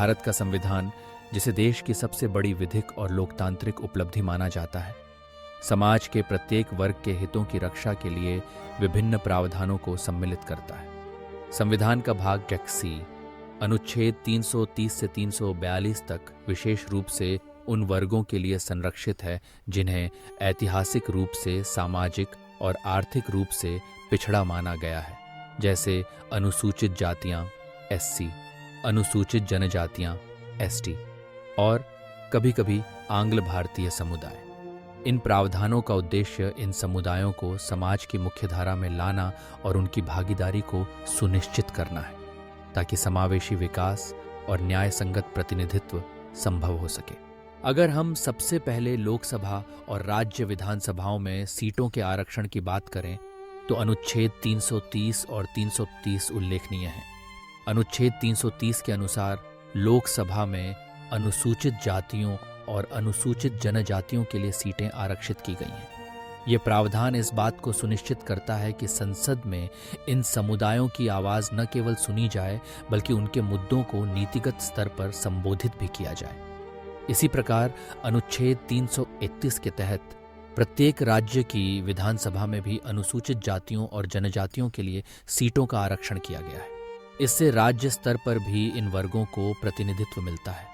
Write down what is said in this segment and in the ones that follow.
भारत का संविधान, जिसे देश की सबसे बड़ी विधिक और लोकतांत्रिक उपलब्धि माना जाता है, समाज के प्रत्येक वर्ग के हितों की रक्षा के लिए विभिन्न प्रावधानों को सम्मिलित करता है। संविधान का भाग सी अनुच्छेद 330 से 342 तक विशेष रूप से उन वर्गों के लिए संरक्षित है जिन्हें ऐतिहासिक रूप से सामाजिक और आर्थिक रूप से पिछड़ा माना गया है, जैसे अनुसूचित जातियां SC, अनुसूचित जनजातियां ST और कभी-कभी आंग्ल भारतीय समुदाय। इन प्रावधानों का उद्देश्य इन समुदायों को समाज की मुख्यधारा में लाना और उनकी भागीदारी को सुनिश्चित करना है, ताकि समावेशी विकास और न्याय संगत प्रतिनिधित्व संभव हो सके। अगर हम सबसे पहले लोकसभा और राज्य विधानसभाओं में सीटों के आरक्षण की बात करें तो अनुच्छेद 330 और 330 उल्लेखनीय हैं। अनुच्छेद 330 के अनुसार लोकसभा में अनुसूचित जातियों और अनुसूचित जनजातियों के लिए सीटें आरक्षित की गई हैं। ये प्रावधान इस बात को सुनिश्चित करता है कि संसद में इन समुदायों की आवाज़ न केवल सुनी जाए बल्कि उनके मुद्दों को नीतिगत स्तर पर संबोधित भी किया जाए। इसी प्रकार अनुच्छेद 331 के तहत प्रत्येक राज्य की विधानसभा में भी अनुसूचित जातियों और जनजातियों के लिए सीटों का आरक्षण किया गया है। इससे राज्य स्तर पर भी इन वर्गों को प्रतिनिधित्व मिलता है,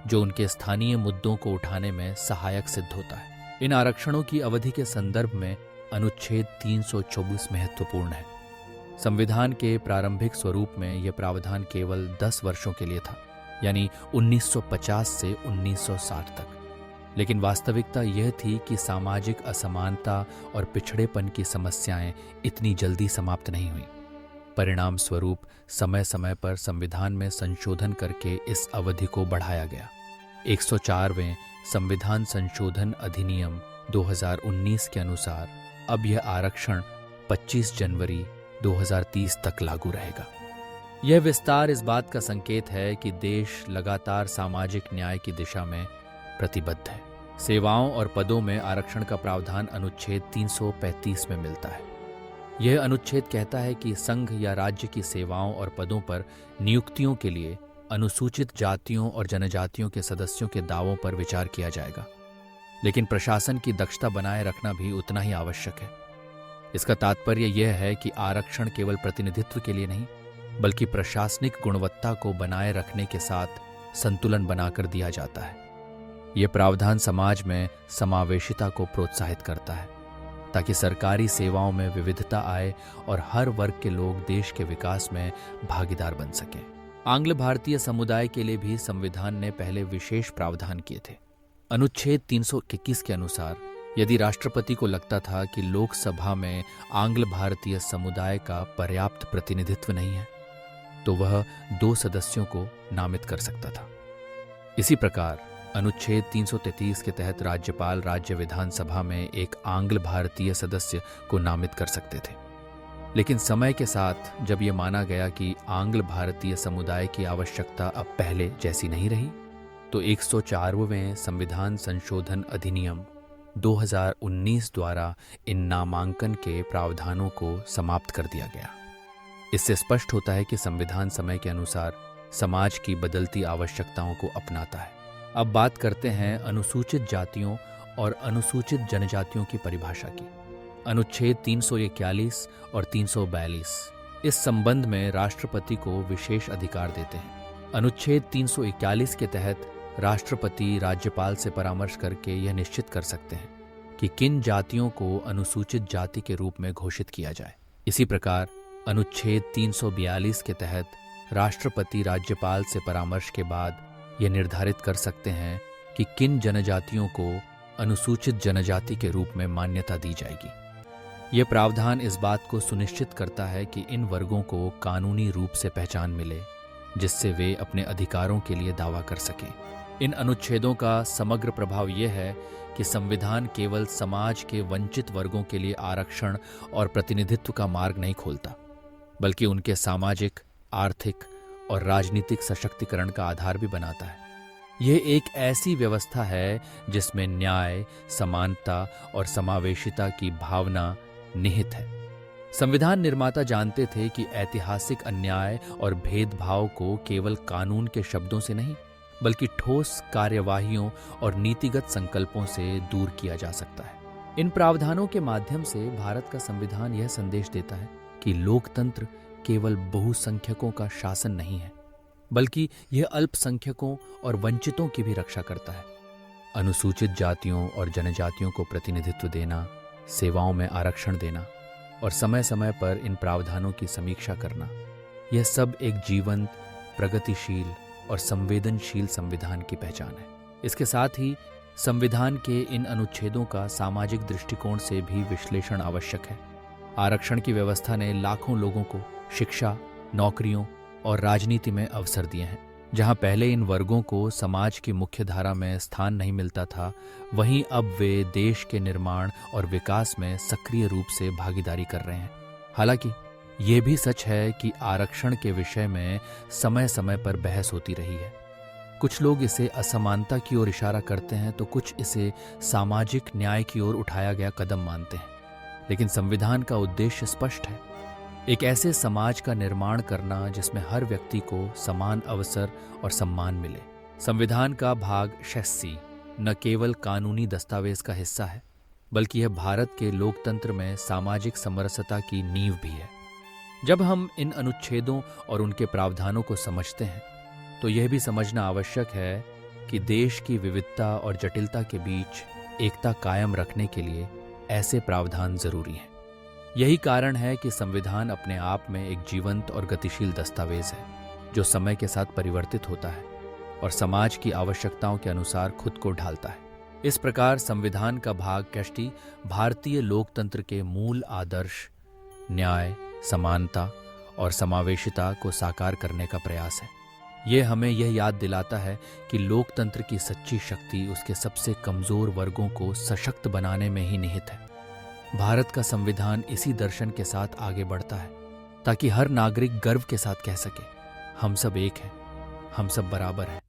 जो उनके स्थानीय मुद्दों को उठाने में सहायक सिद्ध होता है। इन आरक्षणों की अवधि के संदर्भ में अनुच्छेद 324 महत्वपूर्ण है। संविधान के प्रारंभिक स्वरूप में यह प्रावधान केवल 10 वर्षों के लिए था, यानी 1950 से 1960 तक। लेकिन वास्तविकता यह थी कि सामाजिक असमानता और पिछड़ेपन की समस्याएं इतनी जल्दी समाप्त नहीं हुई। परिणाम स्वरूप समय समय पर संविधान में संशोधन करके इस अवधि को बढ़ाया गया। 104वें संविधान संशोधन अधिनियम 2019 के अनुसार अब यह आरक्षण 25 जनवरी 2030 तक लागू रहेगा। यह विस्तार इस बात का संकेत है कि देश लगातार सामाजिक न्याय की दिशा में प्रतिबद्ध है। सेवाओं और पदों में आरक्षण का प्रावधान अनुच्छेद 335 में मिलता है। यह अनुच्छेद कहता है कि संघ या राज्य की सेवाओं और पदों पर नियुक्तियों के लिए अनुसूचित जातियों और जनजातियों के सदस्यों के दावों पर विचार किया जाएगा, लेकिन प्रशासन की दक्षता बनाए रखना भी उतना ही आवश्यक है। इसका तात्पर्य यह है कि आरक्षण केवल प्रतिनिधित्व के लिए नहीं, बल्कि प्रशासनिक गुणवत्ता को बनाए रखने के साथ संतुलन बनाकर दिया जाता है। यह प्रावधान समाज में समावेशिता को प्रोत्साहित करता है, ताकि सरकारी सेवाओं में विविधता आए और हर वर्ग के लोग देश के विकास में भागीदार बन सकें। आंग्ल भारतीय समुदाय के लिए भी संविधान ने पहले विशेष प्रावधान किए थे। अनुच्छेद 321 के अनुसार यदि राष्ट्रपति को लगता था कि लोकसभा में आंग्ल भारतीय समुदाय का पर्याप्त प्रतिनिधित्व नहीं है, तो वह 2 सदस्यों को नामित कर सकता था। इसी प्रकार अनुच्छेद 333 के तहत राज्यपाल राज्य विधानसभा में एक आंग्ल भारतीय सदस्य को नामित कर सकते थे। लेकिन समय के साथ जब यह माना गया कि आंग्ल भारतीय समुदाय की आवश्यकता अब पहले जैसी नहीं रही, तो 104वें संविधान संशोधन अधिनियम 2019 द्वारा इन नामांकन के प्रावधानों को समाप्त कर दिया गया। इससे स्पष्ट होता है कि संविधान समय के अनुसार समाज की बदलती आवश्यकताओं को अपनाता है। अब बात करते हैं अनुसूचित जातियों और अनुसूचित जनजातियों की परिभाषा की। अनुच्छेद 341 और 342 इस संबंध में राष्ट्रपति को विशेष अधिकार देते हैं। अनुच्छेद 341 के तहत राष्ट्रपति राज्यपाल से परामर्श करके यह निश्चित कर सकते हैं कि किन जातियों को अनुसूचित जाति के रूप में घोषित किया जाए। इसी प्रकार अनुच्छेद 342 के तहत राष्ट्रपति राज्यपाल से परामर्श के बाद यह निर्धारित कर सकते हैं कि किन जनजातियों को अनुसूचित जनजाति के रूप में मान्यता दी जाएगी। यह प्रावधान इस बात को सुनिश्चित करता है कि इन वर्गों को कानूनी रूप से पहचान मिले, जिससे वे अपने अधिकारों के लिए दावा कर सकें। इन अनुच्छेदों का समग्र प्रभाव यह है कि संविधान केवल समाज के वंचित वर्गों के लिए आरक्षण और प्रतिनिधित्व का मार्ग नहीं खोलता, बल्कि उनके सामाजिक, आर्थिक और राजनीतिक सशक्तिकरण का आधार भी बनाता है। यह एक ऐसी व्यवस्था है जिसमें न्याय, समानता और समावेशिता की भावना निहित है। संविधान निर्माता जानते थे कि ऐतिहासिक अन्याय और भेदभाव को केवल कानून के शब्दों से नहीं, बल्कि ठोस कार्यवाहियों और नीतिगत संकल्पों से दूर किया जा सकता है। इन प्रावधानों के माध्यम से भारत का संविधान यह संदेश देता है कि लोकतंत्र केवल बहुसंख्यकों का शासन नहीं है, बल्कि यह अल्पसंख्यकों और वंचितों की भी रक्षा करता है। अनुसूचित जातियों और जनजातियों को प्रतिनिधित्व देना, सेवाओं में आरक्षण देना और समय समय पर इन प्रावधानों की समीक्षा करना, यह सब एक जीवंत, प्रगतिशील और संवेदनशील संविधान की पहचान है। इसके साथ ही संविधान के इन अनुच्छेदों का सामाजिक दृष्टिकोण से भी विश्लेषण आवश्यक है। आरक्षण की व्यवस्था ने लाखों लोगों को शिक्षा, नौकरियों और राजनीति में अवसर दिए हैं। जहां पहले इन वर्गों को समाज की मुख्य धारा में स्थान नहीं मिलता था, वहीं अब वे देश के निर्माण और विकास में सक्रिय रूप से भागीदारी कर रहे हैं। हालांकि ये भी सच है कि आरक्षण के विषय में समय समय पर बहस होती रही है। कुछ लोग इसे असमानता की ओर इशारा करते हैं, तो कुछ इसे सामाजिक न्याय की ओर उठाया गया कदम मानते हैं। लेकिन संविधान का उद्देश्य स्पष्ट है, एक ऐसे समाज का निर्माण करना जिसमें हर व्यक्ति को समान अवसर और सम्मान मिले। संविधान का भाग 86 न केवल कानूनी दस्तावेज का हिस्सा है, बल्कि यह भारत के लोकतंत्र में सामाजिक समरसता की नींव भी है। जब हम इन अनुच्छेदों और उनके प्रावधानों को समझते हैं, तो यह भी समझना आवश्यक है कि देश की विविधता और जटिलता के बीच एकता कायम रखने के लिए ऐसे प्रावधान जरूरी हैं। यही कारण है कि संविधान अपने आप में एक जीवंत और गतिशील दस्तावेज है, जो समय के साथ परिवर्तित होता है और समाज की आवश्यकताओं के अनुसार खुद को ढालता है। इस प्रकार संविधान का भाग 86 भारतीय लोकतंत्र के मूल आदर्श, न्याय, समानता और समावेशिता को साकार करने का प्रयास है। यह हमें यह याद दिलाता है कि लोकतंत्र की सच्ची शक्ति उसके सबसे कमजोर वर्गों को सशक्त बनाने में ही निहित है। भारत का संविधान इसी दर्शन के साथ आगे बढ़ता है, ताकि हर नागरिक गर्व के साथ कह सके, हम सब एक हैं, हम सब बराबर हैं।